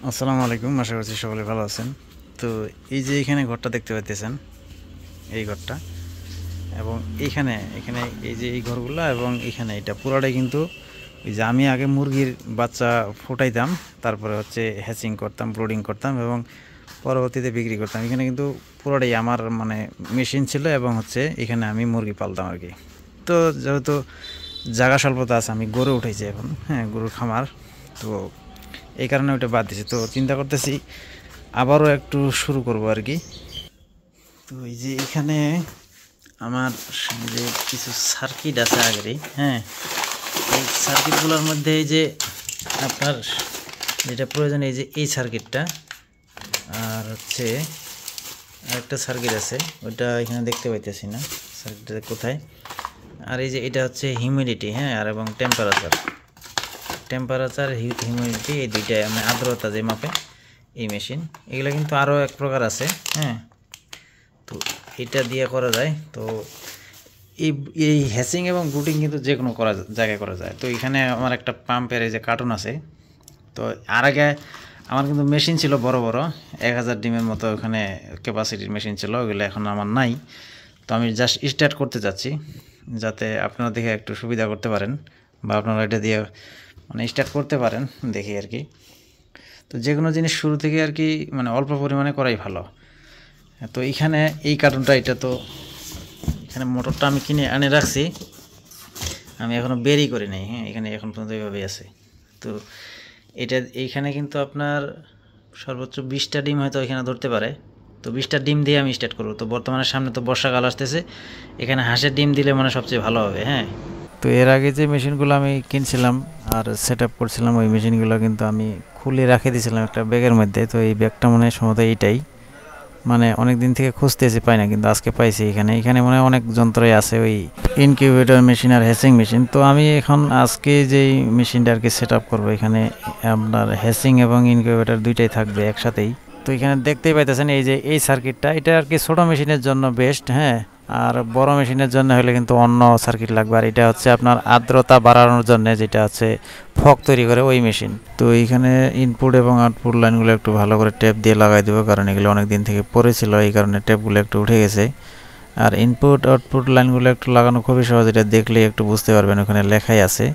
আসসালামু আলাইকুম, আশা করছি সকলে ভালো আছেন। তো এই যে এখানে ঘরটা দেখতে পাইতেছেন, এই ঘরটা এবং এইখানে এখানে এই যে এই ঘরগুলো এবং এখানে এটা পুরাটাই কিন্তু এই যে আমি আগে মুরগির বাচ্চা ফুটাইতাম, তারপরে হচ্ছে হ্যাচিং করতাম, ব্রুডিং করতাম এবং পরবর্তীতে বিক্রি করতাম। এখানে কিন্তু পুরোটাই আমার মানে মেশিন ছিল এবং হচ্ছে এখানে আমি মুরগি পালতাম আর কি। তো যেহেতু জায়গা স্বল্পতা আছে, আমি গরু উঠেছি এখন, হ্যাঁ গরুর খামার, তো এই কারণে ওটা বাদ দিয়েছি। তো চিন্তা করতেছি আবারও একটু শুরু করব আর কি। তো এই যে এখানে আমার যে কিছু সার্কিট আছে আগেরই, হ্যাঁ এই সার্কিটগুলোর মধ্যে এই যে আপনার যেটা প্রয়োজন এই যে এই সার্কিটটা, আর হচ্ছে আরেকটা সার্কিট আছে ওইটা এখানে দেখতে পাইতেছি না, সার্কিটটা কোথায়। আর এই যে এটা হচ্ছে হিউমিডিটি, হ্যাঁ আর এবং টেম্পারেচার হিউমিডিটি, এই দুইটাই মানে আর্দ্রতা যে মাপে এই মেশিন। এগুলো কিন্তু আরও এক প্রকার আছে, হ্যাঁ তো এটা দিয়ে করা যায়। তো এই এই হ্যাচিং এবং ব্রুডিং কিন্তু যে কোনো জায়গায় করা যায়। তো এখানে আমার একটা পাম্পের এই যে কার্টুন আছে। তো আর আগে আমার কিন্তু মেশিন ছিল বড় বড় 1000 ডিমের মতো, ওখানে ক্যাপাসিটির মেশিন ছিল, ওগুলো এখন আমার নাই। তো আমি জাস্ট স্টার্ট করতে যাচ্ছি, যাতে আপনারা দেখে একটু সুবিধা করতে পারেন বা আপনারা এটা দিয়ে মানে স্টার্ট করতে পারেন দেখি আর কি। তো যে কোনো জিনিস শুরু থেকে আর কি মানে অল্প পরিমাণে করাই ভালো। তো এইখানে এই কার্টুনটা, এটা তো এখানে মোটরটা আমি কিনে আনে রাখছি, আমি এখনও বেরই করি নাই, হ্যাঁ এখানে এখন পর্যন্ত এইভাবেই আছে। তো এটা এইখানে কিন্তু আপনার সর্বোচ্চ 20টা ডিম হয়তো এখানে ধরতে পারে। তো 20টা ডিম দিয়ে আমি স্টার্ট করবো। তো বর্তমানে সামনে তো বর্ষাকাল আসতেছে, এখানে হাঁসের ডিম দিলে মানে সবচেয়ে ভালো হবে, হ্যাঁ। তো এর আগে যে মেশিনগুলো আমি কিনছিলাম আর সেট আপ করছিলাম, ওই মেশিনগুলো কিন্তু আমি খুলে রেখে দিয়েছিলাম একটা ব্যাগের মধ্যে। তো এই ব্যাগটা মনে হয় সম্ভবত এইটাই, মানে অনেক দিন থেকে খুঁজতেছি পাই না, কিন্তু আজকে পাইছি। এখানে এখানে মনে হয় অনেক যন্ত্রই আছে, ওই ইনকিউবেটর মেশিন আর হ্যাচিং মেশিন। তো আমি এখন আজকে যেই মেশিনটা আর কি সেট আপ করবো, এখানে আপনার হ্যাচিং এবং ইনকিউবেটর দুইটাই থাকবে একসাথেই। তো এখানে দেখতেই পাইতেছেন এই যে এই সার্কিটটা, এটা আর কি ছোটো মেশিনের জন্য বেস্ট, হ্যাঁ আর বড় মেশিনের জন্য হলে কিন্তু অন্য সার্কিট লাগবে। আর এটা হচ্ছে আপনার আর্দ্রতা বাড়ানোর জন্য, যেটা হচ্ছে ফগ তৈরি করে ওই মেশিন। তো এইখানে ইনপুট এবং আউটপুট লাইনগুলো একটু ভালো করে টেপ দিয়ে লাগাই দেবো, কারণ এগুলো অনেক দিন থেকে পড়েছিল, এই কারণে টেপগুলো একটু উঠে গেছে। আর ইনপুট আউটপুট লাইনগুলো একটু লাগানো খুবই সহজ, এটা দেখলে একটু বুঝতে পারবেন, ওখানে লেখাই আছে।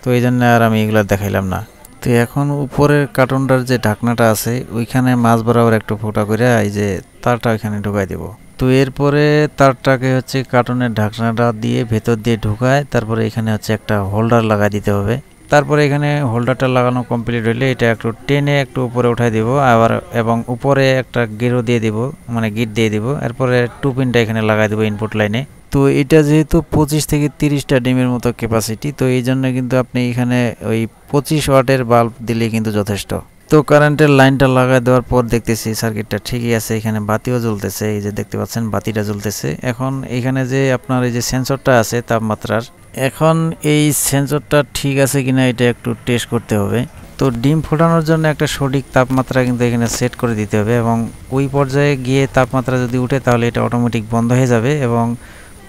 তো এই জন্য আর আমি এগুলো দেখাইলাম না। তো এখন উপরের কার্টুনটার যে ঢাকনাটা আছে ওইখানে মাছ বরাবর একটু ফোটা করে এই যে তারটা ওইখানে ঢুকাই দেবো। তো এরপরে তারটাকে হচ্ছে কার্টুনের ঢাকনাটা দিয়ে ভেতর দিয়ে ঢুকায়, তারপরে এখানে হচ্ছে একটা হোল্ডার লাগাই দিতে হবে। তারপরে এখানে হোল্ডারটা লাগানো কমপ্লিট হইলে এটা একটু টেনে একটু উপরে উঠাই দিব, আবার এবং উপরে একটা গিরো দিয়ে দিব, মানে গিট দিয়ে দিব। এরপরে টু পিনটা এখানে লাগাই দেবো ইনপুট লাইনে। তো এটা যেহেতু 25 থেকে 30টা ডিমের মতো ক্যাপাসিটি, তো এই জন্য কিন্তু আপনি এখানে ওই 25 ওয়াটের বাল্ব দিলেই কিন্তু যথেষ্ট। তো কারেন্টের লাইনটা লাগাই দেওয়ার পর দেখতেছি সার্কিটটা ঠিকই আছে, এখানে বাতিও জ্বলতেছে, এই যে দেখতে পাচ্ছেন বাতিটা জ্বলতেছে। এখন এখানে যে আপনার এই যে সেন্সরটা আছে তাপমাত্রার, এখন এই সেন্সরটা ঠিক আছে কিনা এটা একটু টেস্ট করতে হবে। তো ডিম ফোটানোর জন্য একটা সঠিক তাপমাত্রা কিন্তু এখানে সেট করে দিতে হবে, এবং ওই পর্যায়ে গিয়ে তাপমাত্রা যদি উঠে তাহলে এটা অটোমেটিক বন্ধ হয়ে যাবে, এবং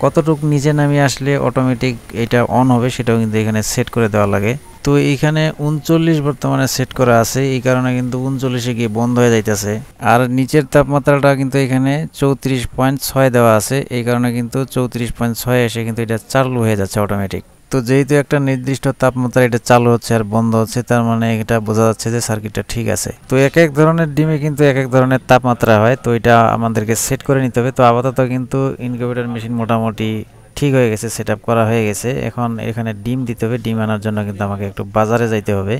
কতটুকু নিচে নামিয়ে আসলে অটোমেটিক এটা অন হবে সেটাও কিন্তু এখানে সেট করে দেওয়া লাগে। তো এইখানে 39 বর্তমানে সেট করা আছে, এই কারণে কিন্তু 39-এ গিয়ে বন্ধ হয়ে যাইতেছে। আর নিচের তাপমাত্রাটা কিন্তু এখানে 34.6 দেওয়া আছে, এই কারণে কিন্তু 34.6 এসে কিন্তু এটা চালু হয়ে যাচ্ছে অটোমেটিক। তো যেহেতু একটা নির্দিষ্ট তাপমাত্রা এটা চালু হচ্ছে আর বন্ধ হচ্ছে, তার মানে এটা বোঝা যাচ্ছে যে সার্কিটটা ঠিক আছে। তো এক এক ধরনের ডিমে কিন্তু এক এক ধরনের তাপমাত্রা হয়, তো এটা আমাদেরকে সেট করে নিতে হবে। তো আপাতত কিন্তু ইনকিউবেটর মেশিন মোটামুটি ঠিক হয়ে গেছে, সেট আপ করা হয়ে গেছে। এখন এখানে ডিম দিতে হবে, ডিম আনার জন্য কিন্তু আমাকে একটু বাজারে যাইতে হবে।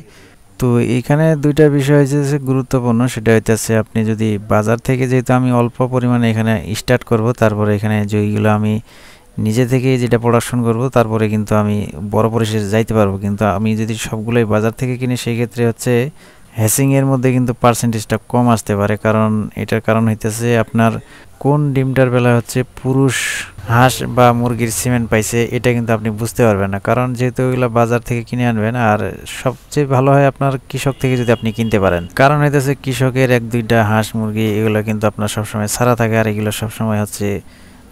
তো এখানে দুইটা বিষয় হচ্ছে গুরুত্বপূর্ণ, সেটা হইতেছে আপনি যদি বাজার থেকে, যেহেতু আমি অল্প পরিমাণে এখানে স্টার্ট করব, তারপরে এখানে যেইগুলো আমি নিজে থেকে যেটা প্রোডাকশন করব, তারপরে কিন্তু আমি বড় পরিসরে যাইতে পারবো। কিন্তু আমি যদি সবগুলোই বাজার থেকে কিনি, সেই ক্ষেত্রে হচ্ছে হ্যাচিংয়ের মধ্যে কিন্তু পার্সেন্টেজটা কম আসতে পারে, কারণ এটার কারণ হইতেছে আপনার কোন ডিমটার বেলা হচ্ছে পুরুষ হাঁস বা মুরগির সিমেন্ট পাইছে, এটা কিন্তু আপনি বুঝতে পারবেন না, কারণ যেহেতু ওইগুলো বাজার থেকে কিনে আনবেন। আর সবচেয়ে ভালো হয় আপনার কৃষক থেকে যদি আপনি কিনতে পারেন, কারণ হইতেছে কৃষকের 1-2টা হাঁস মুরগি এগুলো কিন্তু আপনার সবসময় ছাড়া থাকে, আর এগুলো সবসময় হচ্ছে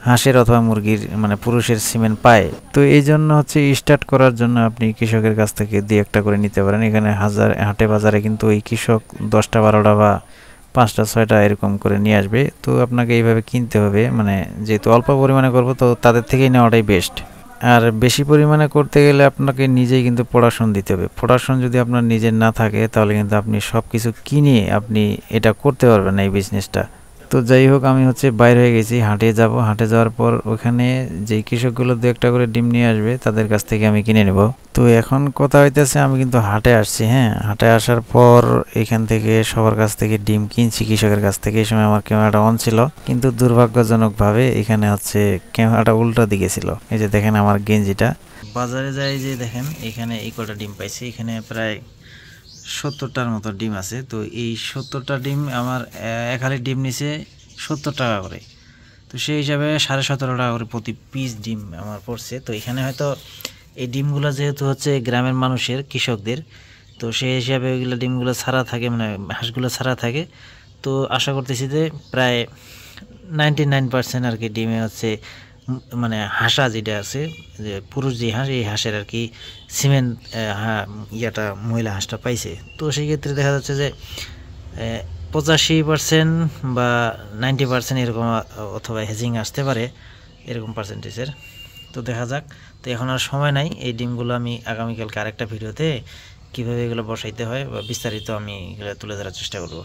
হাঁসের অথবা মুরগির মানে পুরুষের সিমেন্ট পায়। তো এই জন্য হচ্ছে স্টার্ট করার জন্য আপনি কৃষকের কাছ থেকে 2-1টা করে নিতে পারেন। এখানে হাটে বাজারে কিন্তু ওই কৃষক 10টা 12টা বা 5টা 6টা এরকম করে নিয়ে আসবে। তো আপনাকে এইভাবে কিনতে হবে, মানে যেহেতু অল্প পরিমাণে করবো তো তাদের থেকেই নেওয়াটাই বেস্ট। আর বেশি পরিমাণে করতে গেলে আপনাকে নিজেই কিন্তু প্রোডাকশন দিতে হবে। প্রোডাকশন যদি আপনার নিজের না থাকে তাহলে কিন্তু আপনি সব কিছু কিনে আপনি এটা করতে পারবেন না এই বিজনেসটা। তো যাই হোক, আমি হচ্ছে বাইরে হয়ে গেছি, হাটে যাব। হাটে যাওয়ার পর ওখানে যেই কৃষকগুলো 2-1টা করে ডিম নিয়ে আসবে তাদের কাছ থেকে আমি কিনে নেব। তো এখন কথা হইতেছে আমি কিন্তু হাটে আসছি, হ্যাঁ। হাটে আসার পর এখান থেকে সবার কাছ থেকে ডিম কিনছি, কৃষকের কাছ থেকে। এই সময় আমার ক্যামেরাটা অন ছিল, কিন্তু দুর্ভাগ্যজনকভাবে এখানে হচ্ছে ক্যামেরাটা উল্টো দিকে ছিল। এই যে দেখেন আমার গেঞ্জিটা। বাজারে যাই যে দেখেন এখানে এই কটা ডিম পাইছি। এখানে প্রায় 70টার মতো ডিম আছে। তো এই 70টা ডিম আমার এক হালি ডিম নিছে 70 টাকা করে। তো সেই হিসাবে 17.5 টাকা করে প্রতি পিস ডিম আমার পড়ছে। তো এখানে হয়তো এই ডিমগুলো যেহেতু হচ্ছে গ্রামের মানুষের, কৃষকদের, তো সেই হিসাবে ওইগুলো ডিমগুলো ছাড়া থাকে, মানে হাঁসগুলো ছাড়া থাকে। তো আশা করতেছি যে প্রায় 99% আর কি ডিমে হচ্ছে মানে হাঁসা যেটা আছে, যে পুরুষ যে হাঁস, এই হাঁসের আর কি সিমেন্ট ইয়াটা মহিলা হাঁসটা পাইছে। তো সেই ক্ষেত্রে দেখা যাচ্ছে যে 85% বা 90% এরকম, অথবা হেজিং আসতে পারে এরকম পার্সেন্টেজের। তো দেখা যাক। তো এখন আর সময় নাই, এই ডিমগুলো আমি আগামীকালকে আরেকটা ভিডিওতে কীভাবে এগুলো বসাইতে হয় বা বিস্তারিত আমি এগুলো তুলে ধরার চেষ্টা করব।